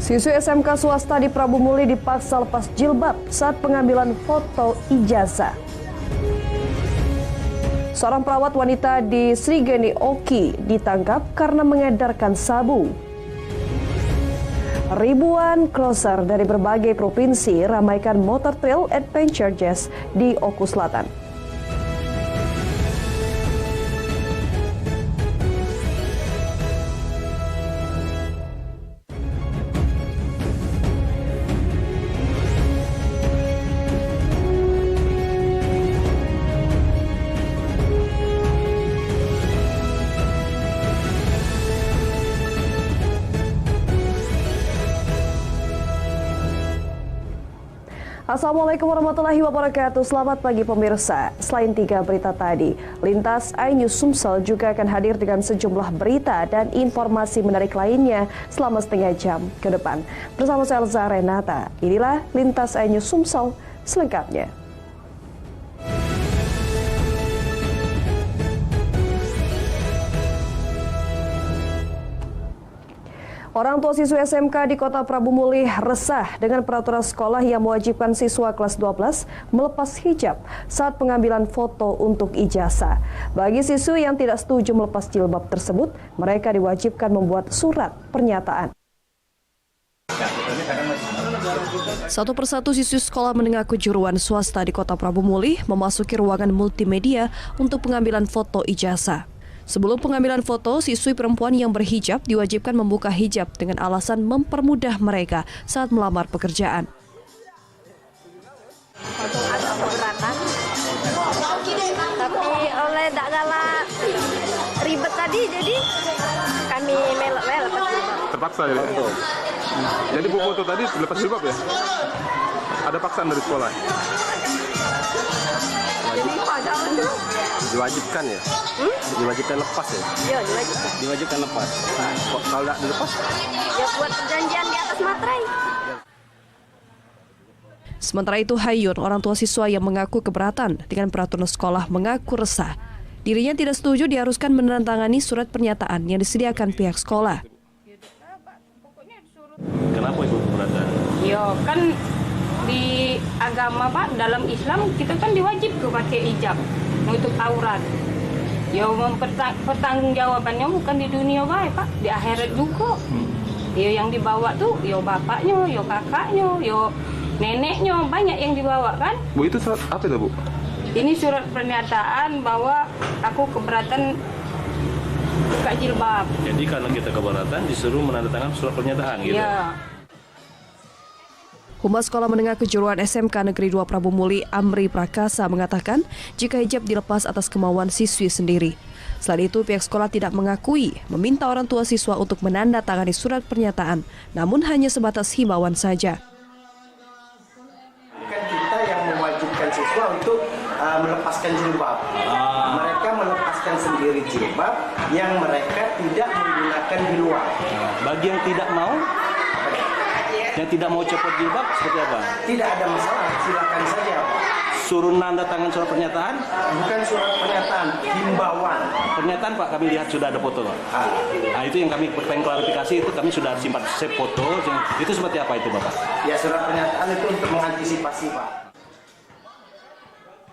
Siswi SMK swasta di Prabu Muli dipaksa lepas jilbab saat pengambilan foto ijazah. Seorang perawat wanita di Srigeni Oki ditangkap karena mengedarkan sabu. Ribuan crosser dari berbagai provinsi ramaikan Motor Trail Adventure Jazz di Oku Selatan. Assalamualaikum warahmatullahi wabarakatuh. Selamat pagi pemirsa. Selain 3 berita tadi, Lintas iNews Sumsel juga akan hadir dengan sejumlah berita dan informasi menarik lainnya selama setengah jam ke depan. Bersama saya Elza Renata, inilah Lintas iNews Sumsel selengkapnya. Orang tua siswa SMK di Kota Prabu Muli resah dengan peraturan sekolah yang mewajibkan siswa kelas 12 melepas hijab saat pengambilan foto untuk ijazah. Bagi siswa yang tidak setuju melepas jilbab tersebut, mereka diwajibkan membuat surat pernyataan. Satu persatu siswi sekolah menengah kejuruan swasta di Kota Prabu Muli memasuki ruangan multimedia untuk pengambilan foto ijazah. Sebelum pengambilan foto, siswi perempuan yang berhijab diwajibkan membuka hijab dengan alasan mempermudah mereka saat melamar pekerjaan. Ada keberatan, tapi oleh tak galak ribet tadi, jadi kami melek-melek lepas jilbab. Terpaksa ya? Jadi bu foto tadi lepas jilbab ya? Ada paksaan dari sekolah? Diwajibkan ya? Diwajibkan lepas ya? Iya, diwajibkan. Diwajibkan lepas. Kok kalau tidak dilepas? Ya buat perjanjian di atas materai. Sementara itu Hayun, orang tua siswa yang mengaku keberatan dengan peraturan sekolah, mengaku resah. Dirinya tidak setuju diharuskan menandatangani surat pernyataan yang disediakan pihak sekolah. Kenapa ibu keberatan? Ya kan di agama Pak, dalam Islam kita kan diwajibkan pakai hijab untuk aurat. Ya pertanggungjawabannya bukan di dunia baik Pak, di akhirat juga. Ya yang dibawa tuh, ya bapaknya, ya kakaknya, ya neneknya, banyak yang dibawa kan. Bu itu surat apa itu Bu? Ini surat pernyataan bahwa aku keberatan buka jilbab. Jadi karena kita keberatan disuruh menandatangani surat pernyataan gitu? Ya. Humas Sekolah Menengah Kejuruan SMK Negeri 2 Prabu Muli, Amri Prakasa, mengatakan jika hijab dilepas atas kemauan siswi sendiri. Selain itu, pihak sekolah tidak mengakui meminta orang tua siswa untuk menandatangani surat pernyataan, namun hanya sebatas himbauan saja. Bukan kita yang mewajibkan siswa untuk melepaskan jilbab. Mereka melepaskan sendiri jilbab yang mereka tidak menggunakan di luar. Bagi yang tidak mau? Yang tidak mau copot jilbab seperti apa? Tidak ada masalah, silakan saja. Suruh nanda tangan surat pernyataan? Bukan surat pernyataan, himbauan. Pernyataan Pak, kami lihat sudah ada foto Pak. Nah itu yang kami pengen klarifikasi, itu kami sudah simpan save foto. Itu seperti apa itu Bapak? Ya surat pernyataan itu untuk mengantisipasi Pak.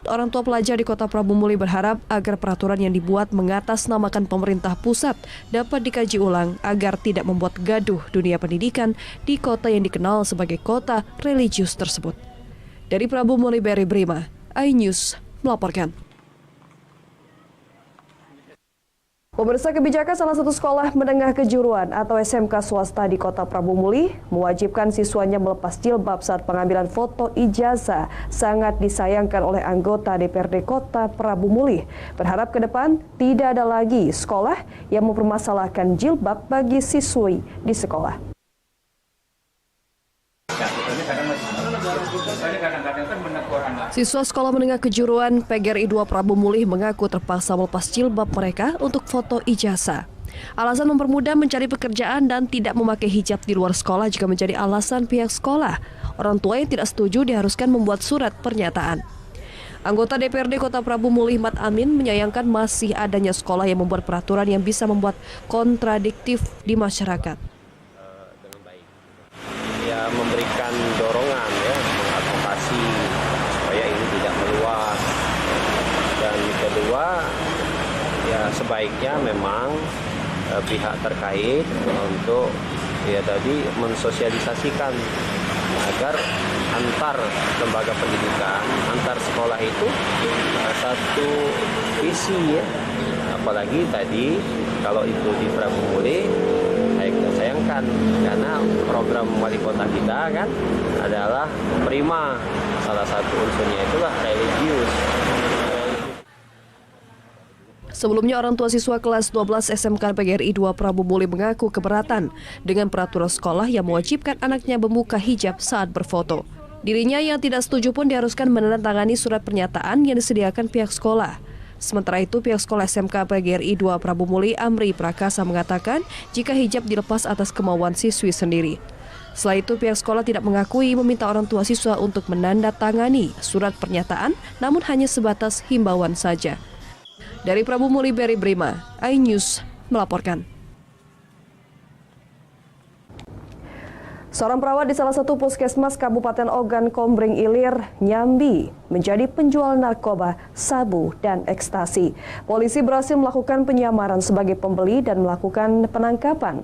Orang tua pelajar di Kota Prabu Muli berharap agar peraturan yang dibuat mengatasnamakan pemerintah pusat dapat dikaji ulang agar tidak membuat gaduh dunia pendidikan di kota yang dikenal sebagai kota religius tersebut. Dari Prabu Muli, Berry Brima, iNews melaporkan. Pemirsa, kebijakan salah satu sekolah menengah kejuruan atau SMK swasta di Kota Prabu Muli mewajibkan siswanya melepas jilbab saat pengambilan foto ijazah sangat disayangkan oleh anggota DPRD Kota Prabu Muli. Berharap ke depan tidak ada lagi sekolah yang mempermasalahkan jilbab bagi siswi di sekolah. Siswa Sekolah Menengah Kejuruan PGRI 2 Prabu Muli mengaku terpaksa melepas jilbab mereka untuk foto ijazah. Alasan mempermudah mencari pekerjaan dan tidak memakai hijab di luar sekolah juga menjadi alasan pihak sekolah. Orang tua yang tidak setuju diharuskan membuat surat pernyataan. Anggota DPRD Kota Prabu Muli, Mat Amin, menyayangkan masih adanya sekolah yang membuat peraturan yang bisa membuat kontradiktif di masyarakat. memberikan dorongan ya, mengadvokasi supaya ini tidak meluas. Dan kedua, ya sebaiknya memang pihak terkait untuk ya tadi mensosialisasikan agar antar lembaga pendidikan, antar sekolah itu satu visi ya. Apalagi tadi kalau itu di Prabumulih, saya sayangkan karena program wali kota kita kan adalah prima, salah satu unsurnya itulah religius. Sebelumnya, orang tua siswa kelas 12 SMK PGRI 2 Prabumulih mengaku keberatan dengan peraturan sekolah yang mewajibkan anaknya membuka hijab saat berfoto. Dirinya yang tidak setuju pun diharuskan menandatangani surat pernyataan yang disediakan pihak sekolah. Sementara itu, pihak sekolah SMK PGRI 2 Prabumulih Amri Prakasa mengatakan jika hijab dilepas atas kemauan siswi sendiri. Setelah itu, pihak sekolah tidak mengakui meminta orang tua siswa untuk menandatangani surat pernyataan, namun hanya sebatas himbauan saja. Dari Prabumulih, Berry Brima, iNews melaporkan. Seorang perawat di salah satu puskesmas Kabupaten Ogan Komering Ilir, Nyambi, menjadi penjual narkoba, sabu, dan ekstasi. Polisi berhasil melakukan penyamaran sebagai pembeli dan melakukan penangkapan.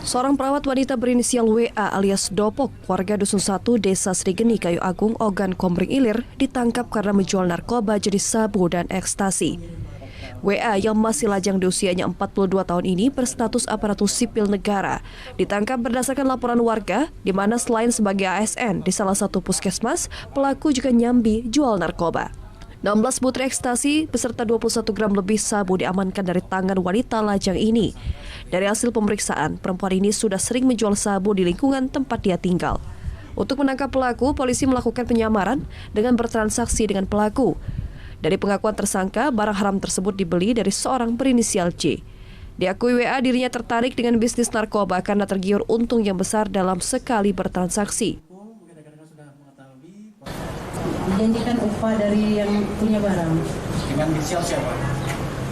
Seorang perawat wanita berinisial WA alias Dopok, warga Dusun 1, Desa Srigeni, Kayu Agung, Ogan Komering Ilir, ditangkap karena menjual narkoba jenis sabu dan ekstasi. WA yang masih lajang di usianya 42 tahun ini berstatus aparatur sipil negara. Ditangkap berdasarkan laporan warga, di mana selain sebagai ASN di salah satu puskesmas, pelaku juga nyambi jual narkoba. 16 butir ekstasi beserta 21 gram lebih sabu diamankan dari tangan wanita lajang ini. Dari hasil pemeriksaan, perempuan ini sudah sering menjual sabu di lingkungan tempat dia tinggal. Untuk menangkap pelaku, polisi melakukan penyamaran dengan bertransaksi dengan pelaku. Dari pengakuan tersangka, barang haram tersebut dibeli dari seorang berinisial C. Diakui WA dirinya tertarik dengan bisnis narkoba karena tergiur untung yang besar dalam sekali bertransaksi. Dijanjikan upah dari yang punya barang. Dengan inisial siapa?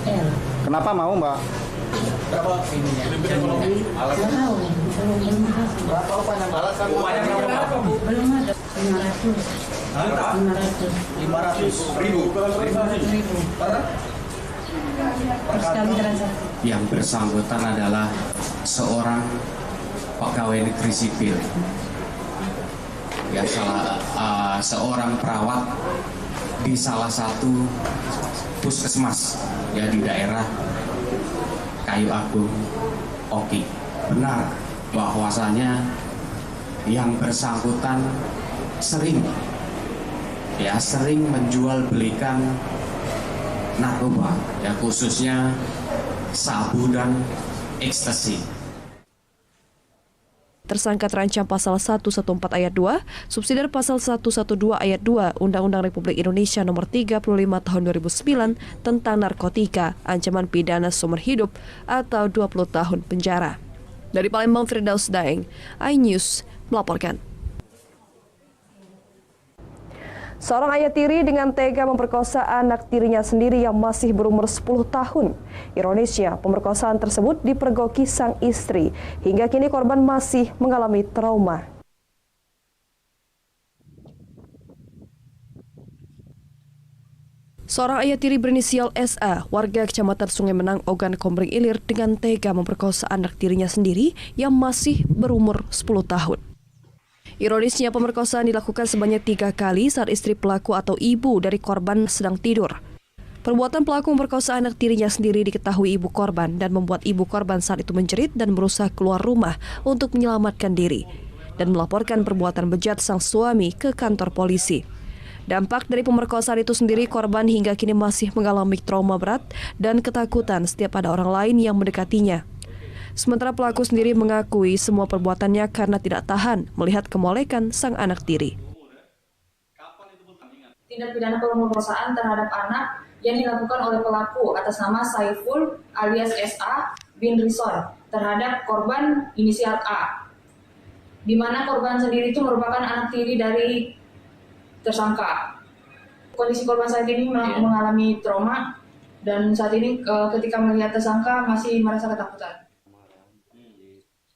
L. Kenapa mau, Mbak? Berapa ininya? Nggak tahu. Berapa upahnya, Mbak? Belum ada. 500. 500 ribu. Terus kali transaksi. Yang bersangkutan adalah seorang pegawai negeri sipil. Ya, seorang perawat di salah satu puskesmas ya di daerah Kayu Agung, Oki. Benar bahwasanya yang bersangkutan sering menjual belikan narkoba, ya khususnya sabu dan ekstasi. Tersangka terancam pasal 114 ayat 2, subsidiar pasal 112 ayat 2 Undang-Undang Republik Indonesia Nomor 35 Tahun 2009 tentang narkotika, ancaman pidana seumur hidup atau 20 tahun penjara. Dari Palembang, Firdaus Daeng, iNews melaporkan. Seorang ayah tiri dengan tega memperkosa anak tirinya sendiri yang masih berumur 10 tahun. Ironisnya, pemerkosaan tersebut dipergoki sang istri. Hingga kini korban masih mengalami trauma. Seorang ayah tiri berinisial SA, warga Kecamatan Sungai Menang, Ogan Komering Ilir, dengan tega memperkosa anak tirinya sendiri yang masih berumur 10 tahun. Ironisnya, pemerkosaan dilakukan sebanyak 3 kali saat istri pelaku atau ibu dari korban sedang tidur. Perbuatan pelaku memperkosa anak tirinya sendiri diketahui ibu korban dan membuat ibu korban saat itu menjerit dan berusaha keluar rumah untuk menyelamatkan diri dan melaporkan perbuatan bejat sang suami ke kantor polisi. Dampak dari pemerkosaan itu sendiri, korban hingga kini masih mengalami trauma berat dan ketakutan setiap ada orang lain yang mendekatinya. Sementara pelaku sendiri mengakui semua perbuatannya karena tidak tahan melihat kemolekan sang anak tiri. Tindak pidana pemerkosaan terhadap anak yang dilakukan oleh pelaku atas nama Saiful alias SA bin Rison terhadap korban inisial A, di mana korban sendiri itu merupakan anak tiri dari tersangka. Kondisi korban saat ini mengalami trauma Dan saat ini ketika melihat tersangka masih merasa ketakutan.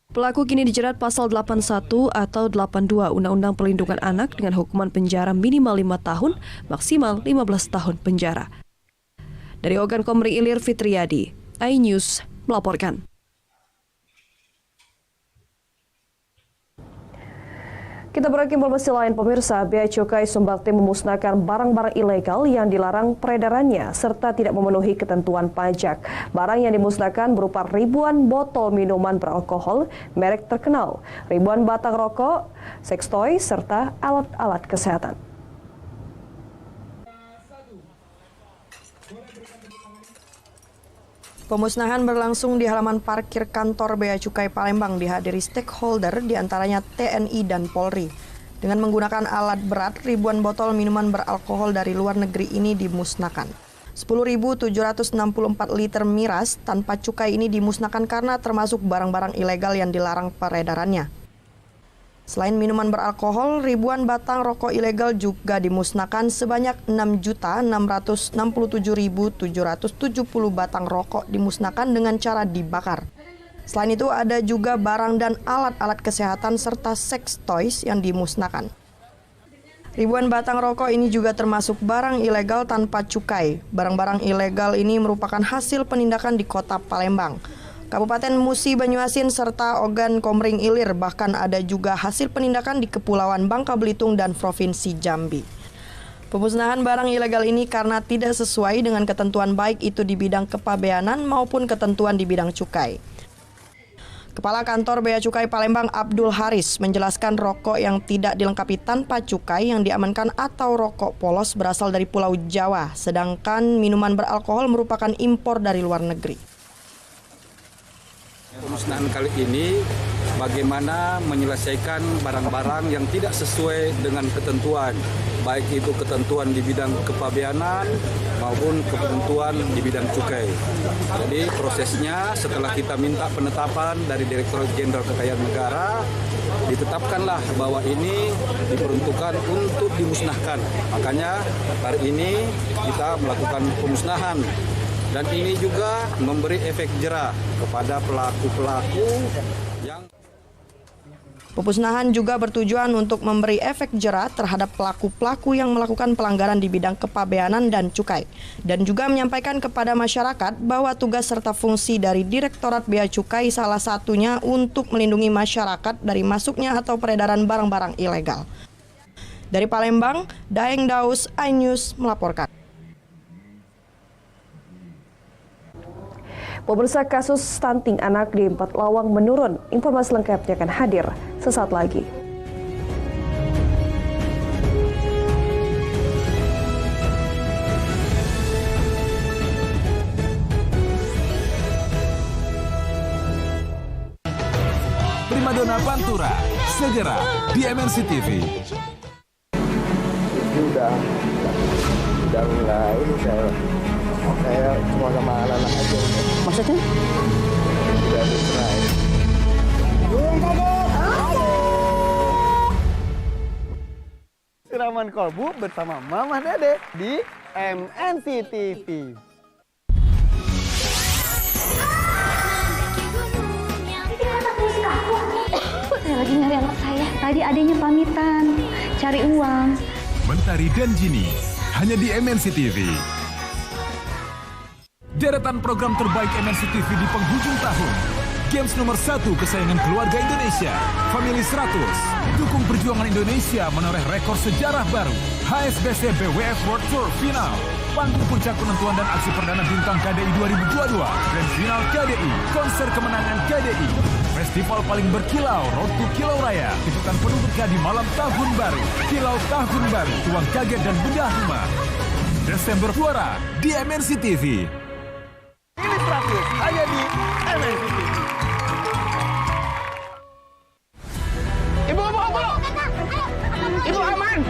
Pelaku kini dijerat pasal 81 atau 82 Undang-Undang Perlindungan Anak dengan hukuman penjara minimal 5 tahun, maksimal 15 tahun penjara. Dari Ogan Komering Ilir, Fitriadi, iNews melaporkan. Kita beralih ke informasi lain, pemirsa. Bea Cukai Sumbakti memusnahkan barang-barang ilegal yang dilarang peredarannya serta tidak memenuhi ketentuan pajak. Barang yang dimusnahkan berupa ribuan botol minuman beralkohol merek terkenal, ribuan batang rokok, seks toy, serta alat-alat kesehatan. Pemusnahan berlangsung di halaman parkir kantor Bea Cukai Palembang, dihadiri stakeholder diantaranya TNI dan Polri. Dengan menggunakan alat berat, ribuan botol minuman beralkohol dari luar negeri ini dimusnahkan. 10.764 liter miras tanpa cukai ini dimusnahkan karena termasuk barang-barang ilegal yang dilarang peredarannya. Selain minuman beralkohol, ribuan batang rokok ilegal juga dimusnahkan sebanyak 6.667.770 batang rokok dimusnahkan dengan cara dibakar. Selain itu ada juga barang dan alat-alat kesehatan serta seks toys yang dimusnahkan. Ribuan batang rokok ini juga termasuk barang ilegal tanpa cukai. Barang-barang ilegal ini merupakan hasil penindakan di Kota Palembang, Kabupaten Musi Banyuasin, serta Ogan Komering Ilir. Bahkan ada juga hasil penindakan di Kepulauan Bangka Belitung dan Provinsi Jambi. Pemusnahan barang ilegal ini karena tidak sesuai dengan ketentuan baik itu di bidang kepabeanan maupun ketentuan di bidang cukai. Kepala Kantor Bea Cukai Palembang Abdul Haris menjelaskan rokok yang tidak dilengkapi tanpa cukai yang diamankan atau rokok polos berasal dari Pulau Jawa, sedangkan minuman beralkohol merupakan impor dari luar negeri. Pemusnahan kali ini bagaimana menyelesaikan barang-barang yang tidak sesuai dengan ketentuan, baik itu ketentuan di bidang kepabeanan maupun ketentuan di bidang cukai. Jadi prosesnya setelah kita minta penetapan dari Direktorat Jenderal Kekayaan Negara, ditetapkanlah bahwa ini diperuntukkan untuk dimusnahkan. Makanya hari ini kita melakukan pemusnahan. Dan ini juga memberi efek jera kepada pelaku-pelaku yang... Pemusnahan juga bertujuan untuk memberi efek jera terhadap pelaku-pelaku yang melakukan pelanggaran di bidang kepabeanan dan cukai. Dan juga menyampaikan kepada masyarakat bahwa tugas serta fungsi dari Direktorat Bea Cukai salah satunya untuk melindungi masyarakat dari masuknya atau peredaran barang-barang ilegal. Dari Palembang, Daeng Daus, iNews melaporkan. Pemirsa, kasus stunting anak di 4 Lawang menurun. Informasi lengkapnya akan hadir sesaat lagi. Primadona Pantura, segera di MNC TV. Udah enggak, ini saya cuma sama anak-anak aja. Maksudnya? Udah dicerai. Siraman Kolbu bersama Mama Dede di MNC TV. Saya lagi nyari anak saya. Tadi adanya pamitan, cari uang. Mentari dan Jini, hanya di MNC TV. Deretan program terbaik MNC TV di penghujung tahun. Games nomor 1 kesayangan keluarga Indonesia, Family 100. Dukung perjuangan Indonesia menoreh rekor sejarah baru. HSBC BWF World Tour Final. Panggung puncak penentuan dan aksi perdana bintang KDI 2022. Grand Final KDI, konser kemenangan KDI. Festival paling berkilau, Road to Kilau Raya. Titipan penuh berkah di malam tahun baru. Kilau tahun baru, tuang kaget dan bedah rumah. Desember juara di MNC TV. Ini 100 hanya di MNC TV. Ibu. Ibu aman.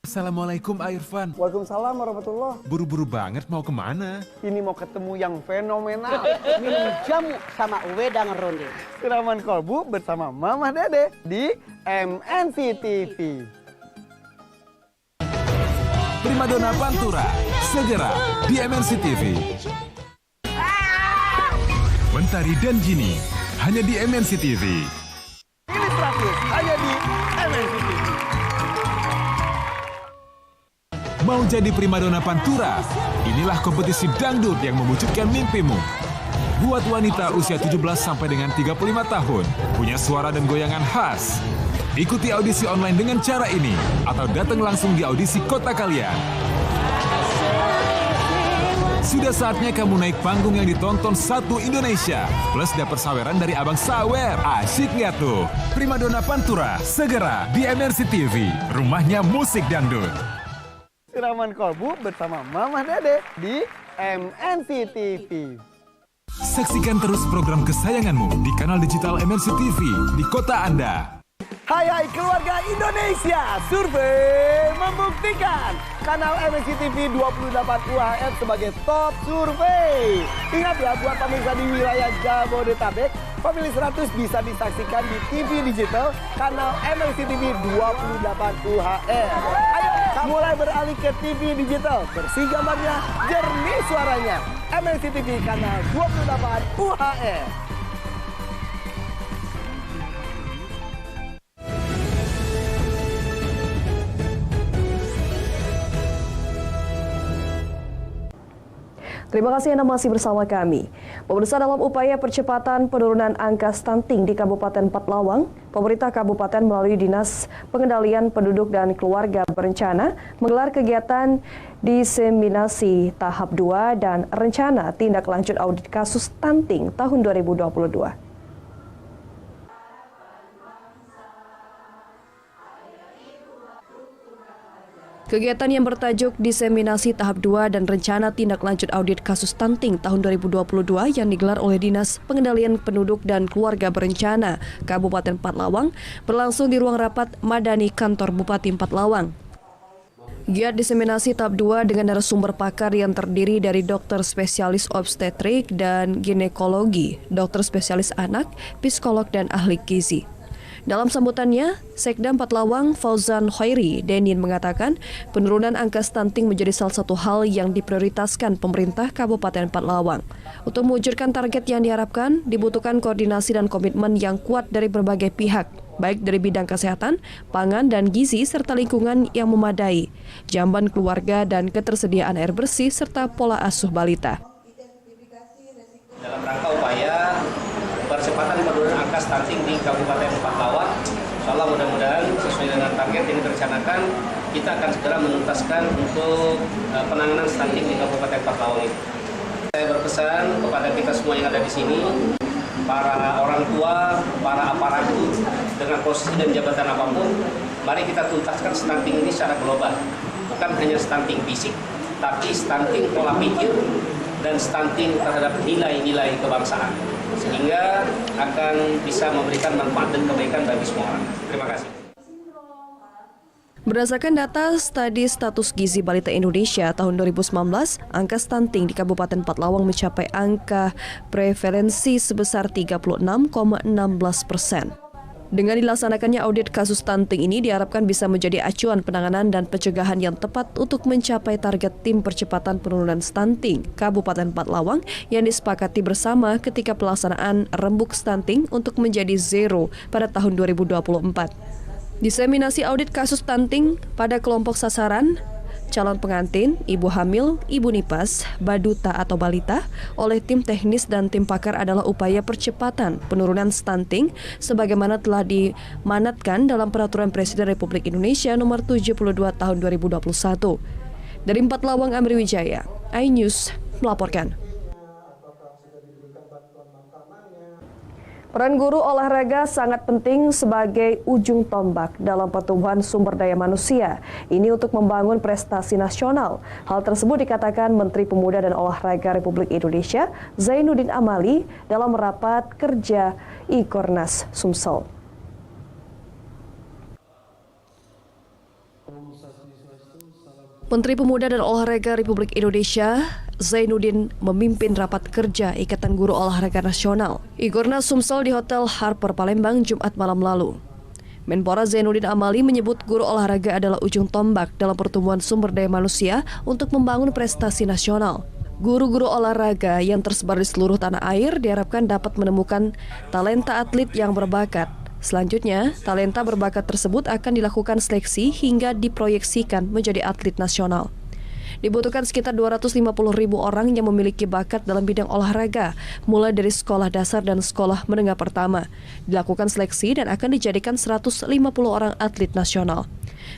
Assalamualaikum Irfan. Waalaikumsalam warahmatullah. Buru-buru banget mau kemana? Ini mau ketemu yang fenomenal. Minum jamu sama wedang ronde. Siraman Kolbu bersama Mama Dede di MNC TV. Primadona Pantura, segera di MNC TV. Mentari dan Gini, hanya di MNC TV. Ini 100, hanya di MNC TV. Mau jadi primadona Pantura? Inilah kompetisi dangdut yang mewujudkan mimpimu. Buat wanita usia 17 sampai dengan 35 tahun, punya suara dan goyangan khas. Ikuti audisi online dengan cara ini, atau datang langsung di audisi kota kalian. Sudah saatnya kamu naik panggung yang ditonton satu Indonesia, plus dapat saweran dari Abang Sawer. Asyik nggak tuh? Primadona Pantura, segera di MNC TV, rumahnya musik dangdut. Siraman kolbu bersama Mama Dede di MNC TV. Saksikan terus program kesayanganmu di kanal digital MNC TV di kota Anda. Hai keluarga Indonesia, survei membuktikan kanal MNC TV 28 UHF sebagai top survei. Ingat ya, buat pemirsa di wilayah Jabodetabek, Family 100 bisa disaksikan di TV digital kanal MNC TV 28 UHF. Ayo mulai beralih ke TV digital, bersih gambarnya, jernih suaranya. MNC TV kanal 28 UHF. Terima kasih Anda masih bersama kami. Pemirsa, dalam upaya percepatan penurunan angka stunting di Kabupaten Pathlawang, pemerintah kabupaten melalui Dinas Pengendalian Penduduk dan Keluarga berencana menggelar kegiatan diseminasi tahap 2 dan rencana tindak lanjut audit kasus stunting tahun 2022. Kegiatan yang bertajuk Diseminasi Tahap 2 dan Rencana Tindak Lanjut Audit Kasus Stunting tahun 2022 yang digelar oleh Dinas Pengendalian Penduduk dan Keluarga Berencana Kabupaten Pathlawang berlangsung di ruang rapat Madani Kantor Bupati Pathlawang. Giat diseminasi tahap 2 dengan narasumber pakar yang terdiri dari dokter spesialis obstetrik dan ginekologi, dokter spesialis anak, psikolog, dan ahli gizi. Dalam sambutannya, Sekda Pathlawang Fauzan Khairi Denin mengatakan penurunan angka stunting menjadi salah satu hal yang diprioritaskan pemerintah Kabupaten Pathlawang. Untuk mewujudkan target yang diharapkan, dibutuhkan koordinasi dan komitmen yang kuat dari berbagai pihak, baik dari bidang kesehatan, pangan dan gizi, serta lingkungan yang memadai, jamban keluarga dan ketersediaan air bersih, serta pola asuh balita. Dalam rangka upaya percepatan penurunan angka stunting di Kabupaten Pathlawang, insyaallah mudah-mudahan sesuai dengan target yang direncanakan, kita akan segera menuntaskan untuk penanganan stunting di Kabupaten Pathlawang ini. Saya berpesan kepada kita semua yang ada di sini, para orang tua, para aparatur dengan posisi dan jabatan apapun, mari kita tuntaskan stunting ini secara global. Bukan hanya stunting fisik, tapi stunting pola pikir dan stunting terhadap nilai-nilai kebangsaan, sehingga akan bisa memberikan manfaat dan kebaikan bagi semua orang. Terima kasih. Berdasarkan data Studi Status Gizi Balita Indonesia tahun 2019, angka stunting di Kabupaten Pathlawang mencapai angka prevalensi sebesar 36,16%. Dengan dilaksanakannya audit kasus stunting ini diharapkan bisa menjadi acuan penanganan dan pencegahan yang tepat untuk mencapai target tim percepatan penurunan stunting Kabupaten Pathlawang yang disepakati bersama ketika pelaksanaan rembuk stunting untuk menjadi zero pada tahun 2024. Diseminasi audit kasus stunting pada kelompok sasaran calon pengantin, ibu hamil, ibu nipas, baduta atau balita oleh tim teknis dan tim pakar adalah upaya percepatan penurunan stunting sebagaimana telah dimanatkan dalam Peraturan Presiden Republik Indonesia Nomor 72 Tahun 2021. Dari Pathlawang, Amri Wijaya, iNews melaporkan. Peran guru olahraga sangat penting sebagai ujung tombak dalam pertumbuhan sumber daya manusia. Ini untuk membangun prestasi nasional. Hal tersebut dikatakan Menteri Pemuda dan Olahraga Republik Indonesia, Zainuddin Amali, dalam rapat kerja I-Kornas Sumsel. Menteri Pemuda dan Olahraga Republik Indonesia, Zainuddin, memimpin rapat kerja Ikatan Guru Olahraga Nasional I-Kornas Sumsel di Hotel Harper Palembang Jumat malam lalu. Menpora Zainuddin Amali menyebut guru olahraga adalah ujung tombak dalam pertumbuhan sumber daya manusia untuk membangun prestasi nasional. Guru-guru olahraga yang tersebar di seluruh tanah air diharapkan dapat menemukan talenta atlet yang berbakat. Selanjutnya, talenta berbakat tersebut akan dilakukan seleksi hingga diproyeksikan menjadi atlet nasional. Dibutuhkan sekitar 250.000 orang yang memiliki bakat dalam bidang olahraga, mulai dari sekolah dasar dan sekolah menengah pertama. Dilakukan seleksi dan akan dijadikan 150 orang atlet nasional.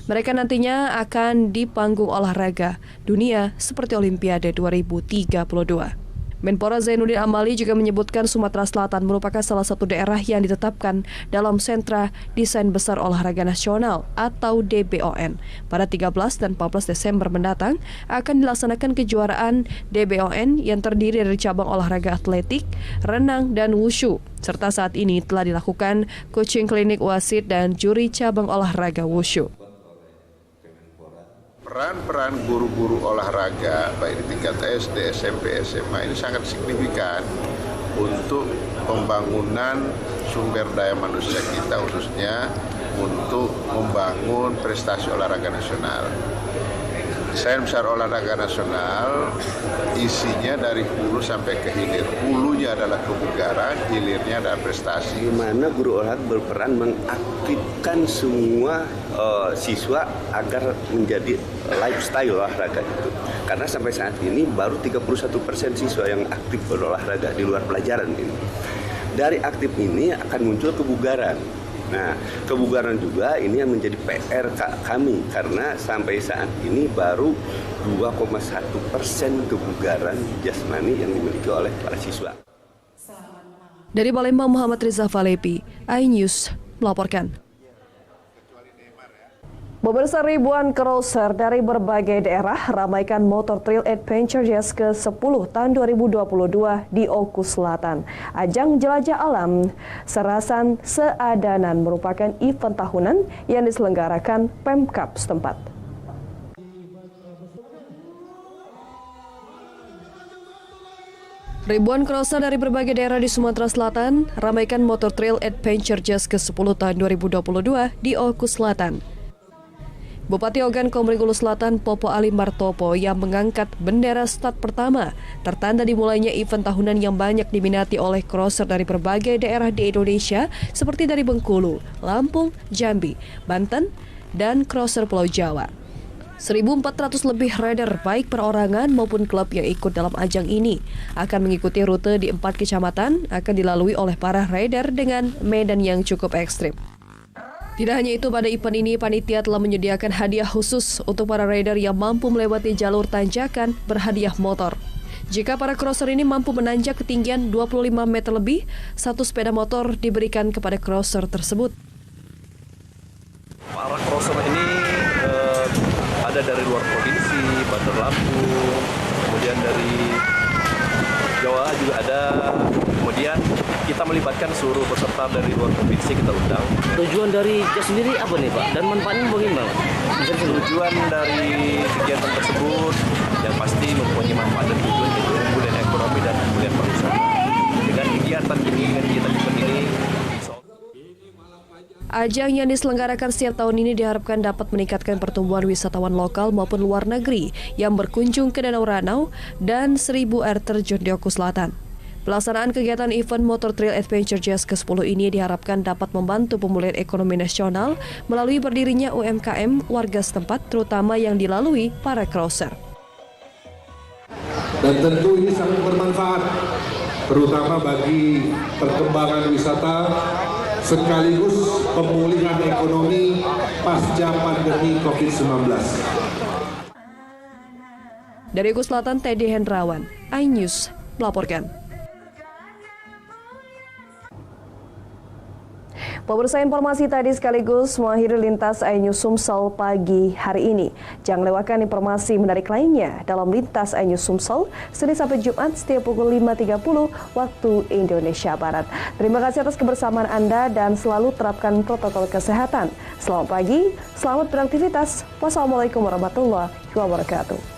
Mereka nantinya akan di panggung olahraga dunia seperti Olimpiade 2032. Menpora Zainuddin Amali juga menyebutkan Sumatera Selatan merupakan salah satu daerah yang ditetapkan dalam Sentra Desain Besar Olahraga Nasional atau DBON. Pada 13 dan 14 Desember mendatang akan dilaksanakan kejuaraan DBON yang terdiri dari cabang olahraga atletik, renang, dan wushu. Serta saat ini telah dilakukan coaching klinik wasit dan juri cabang olahraga wushu. Peran guru-guru olahraga baik di tingkat SD, SMP, SMA ini sangat signifikan untuk pembangunan sumber daya manusia kita, khususnya untuk membangun prestasi olahraga nasional. Desain besar olahraga nasional isinya dari hulu sampai ke hilir. Hulunya adalah kebugaran, hilirnya adalah prestasi. Di mana guru olahraga berperan mengaktifkan semua siswa agar menjadi lifestyle olahraga itu. Karena sampai saat ini baru 31% siswa yang aktif berolahraga di luar pelajaran ini. Dari aktif ini akan muncul kebugaran. Nah, kebugaran juga ini yang menjadi PR kami karena sampai saat ini baru 2,1% kebugaran jasmani yang dimiliki oleh para siswa. Dari Palembang, Muhammad Riza Falepi, iNews melaporkan. Pemirsa, ribuan crosser dari berbagai daerah ramaikan Motor Trail Adventure Jazz ke-10 tahun 2022 di Oku Selatan. Ajang jelajah alam Serasan Seadanan merupakan event tahunan yang diselenggarakan Pemkab setempat. Ribuan crosser dari berbagai daerah di Sumatera Selatan ramaikan Motor Trail Adventure Jazz ke-10 tahun 2022 di Oku Selatan. Bupati Ogan Komering Ulu Selatan Popo Ali Martopo yang mengangkat bendera start pertama tertanda dimulainya event tahunan yang banyak diminati oleh crosser dari berbagai daerah di Indonesia seperti dari Bengkulu, Lampung, Jambi, Banten, dan crosser Pulau Jawa. 1.400 lebih rider baik perorangan maupun klub yang ikut dalam ajang ini akan mengikuti rute di 4 kecamatan akan dilalui oleh para rider dengan medan yang cukup ekstrim. Tidak hanya itu, pada event ini panitia telah menyediakan hadiah khusus untuk para rider yang mampu melewati jalur tanjakan berhadiah motor. Jika para crosser ini mampu menanjak ketinggian 25 meter lebih, 1 sepeda motor diberikan kepada crosser tersebut. Para crosser ini ada dari luar provinsi, Bandar Lampung, kemudian dari Jawa juga ada. Kemudian kita melibatkan seluruh peserta dari luar provinsi, kita undang. Tujuan dari JAS sendiri apa nih Pak? Dan manfaatnya bagaimana? Tujuan dari kegiatan tersebut yang pasti mempunyai manfaat dan tujuan yaitu pemulihan ekonomi dan pemulihan pariwisata. Dengan kegiatan ini, ajang yang diselenggarakan setiap tahun ini diharapkan dapat meningkatkan pertumbuhan wisatawan lokal maupun luar negeri yang berkunjung ke Danau Ranau dan 1000 air terjun di Oku Selatan. Pelaksanaan kegiatan event Motor Trail Adventure Jazz ke-10 ini diharapkan dapat membantu pemulihan ekonomi nasional melalui berdirinya UMKM warga setempat, terutama yang dilalui para crosser. Dan tentu ini sangat bermanfaat, terutama bagi perkembangan wisata sekaligus pemulihan ekonomi pasca pandemi COVID-19. Dari Oku Selatan, Teddy Hendrawan, iNews melaporkan. Pemirsa, informasi tadi sekaligus mengakhiri Lintas iNews Sumsel pagi hari ini. Jangan lewatkan informasi menarik lainnya dalam Lintas iNews Sumsel Senin sampai Jumat setiap pukul 5.30 waktu Indonesia Barat. Terima kasih atas kebersamaan Anda dan selalu terapkan protokol kesehatan. Selamat pagi, selamat beraktivitas. Wassalamualaikum warahmatullahi wabarakatuh.